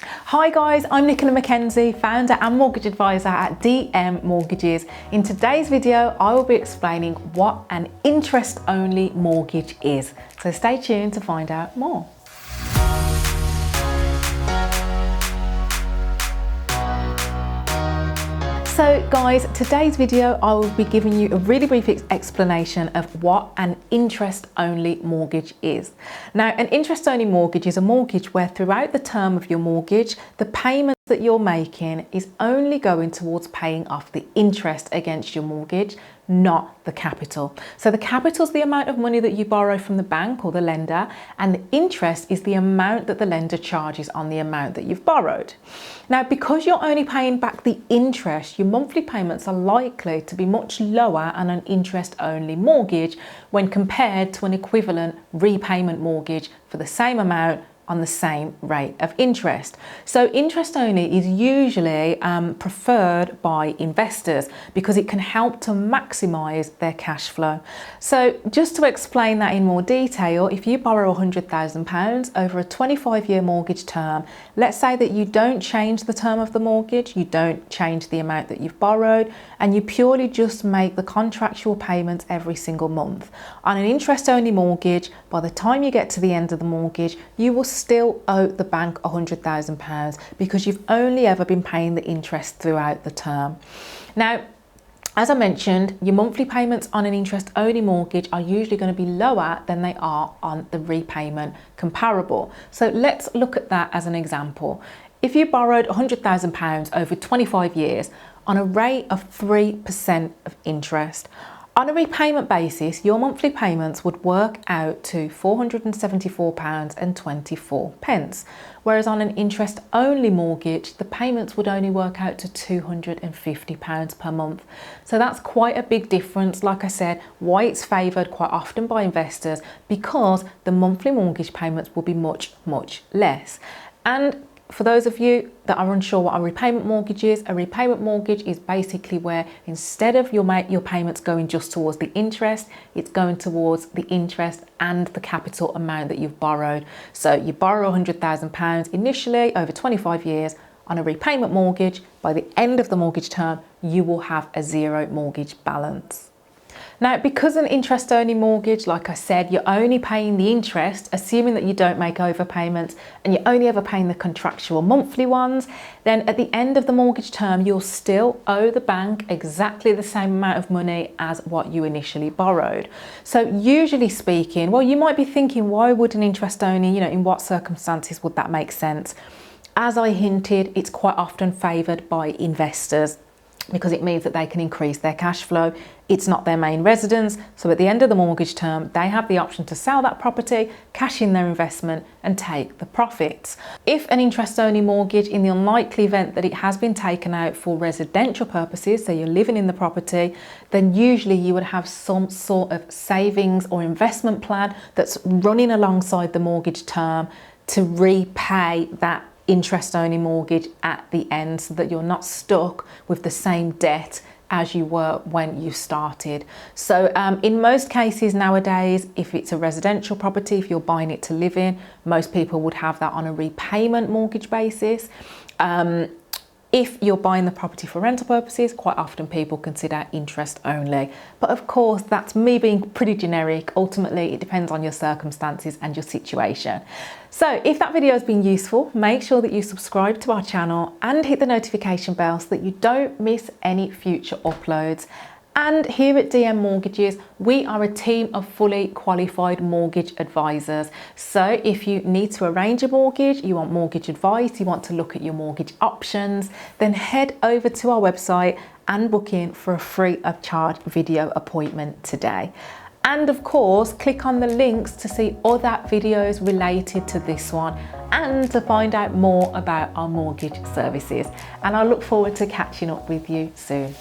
Hi guys, I'm Nicola McKenzie, founder and mortgage advisor at DM Mortgages. In today's video, I will be explaining what an interest-only mortgage is. So stay tuned to find out more. So guys, today's video, I will be giving you a really brief explanation of what an interest-only mortgage is. Now, an interest-only mortgage is a mortgage where throughout the term of your mortgage, the payments that you're making is only going towards paying off the interest against your mortgage, not the capital. So the capital is the amount of money that you borrow from the bank or the lender, and the interest is the amount that the lender charges on the amount that you've borrowed. Now, because you're only paying back the interest, your monthly payments are likely to be much lower on an interest-only mortgage when compared to an equivalent repayment mortgage for the same amount on the same rate of interest. So interest only is usually preferred by investors because it can help to maximize their cash flow. So just to explain that in more detail, if you borrow £100,000 over a 25-year mortgage term, let's say that you don't change the term of the mortgage, you don't change the amount that you've borrowed, and you purely just make the contractual payments every single month. On an interest only mortgage, by the time you get to the end of the mortgage, you will still owe the bank £100,000 because you've only ever been paying the interest throughout the term. Now, as I mentioned, your monthly payments on an interest-only mortgage are usually going to be lower than they are on the repayment comparable. So let's look at that as an example. If you borrowed £100,000 over 25 years on a rate of 3% of interest, on a repayment basis, your monthly payments would work out to £474.24, whereas on an interest-only mortgage, the payments would only work out to £250 per month. So that's quite a big difference. Like I said, why it's favoured quite often by investors, because the monthly mortgage payments will be much, much less. And for those of you that are unsure what a repayment mortgage is basically where instead of your payments going just towards the interest, it's going towards the interest and the capital amount that you've borrowed. So you borrow £100,000 initially over 25 years on a repayment mortgage. By the end of the mortgage term, you will have a zero mortgage balance. Now, because an interest-only mortgage, like I said, you're only paying the interest, assuming that you don't make overpayments, and you're only ever paying the contractual monthly ones, then at the end of the mortgage term, you'll still owe the bank exactly the same amount of money as what you initially borrowed. So usually speaking, well, you might be thinking, why would an interest-only, in what circumstances would that make sense? As I hinted, it's quite often favoured by investors, because it means that they can increase their cash flow. It's not their main residence, so at the end of the mortgage term, they have the option to sell that property, cash in their investment and take the profits. If an interest-only mortgage, in the unlikely event that it has been taken out for residential purposes, so you're living in the property, then usually you would have some sort of savings or investment plan that's running alongside the mortgage term to repay that interest-only mortgage at the end, so that you're not stuck with the same debt as you were when you started. So in most cases nowadays, if it's a residential property, if you're buying it to live in, most people would have that on a repayment mortgage basis. If you're buying the property for rental purposes, quite often people consider interest only. But of course, that's me being pretty generic. Ultimately, it depends on your circumstances and your situation. So if that video has been useful, make sure that you subscribe to our channel and hit the notification bell so that you don't miss any future uploads. And here at DM Mortgages, we are a team of fully qualified mortgage advisors. So if you need to arrange a mortgage, you want mortgage advice, you want to look at your mortgage options, then head over to our website and book in for a free of charge video appointment today. And of course, click on the links to see other videos related to this one and to find out more about our mortgage services. And I look forward to catching up with you soon.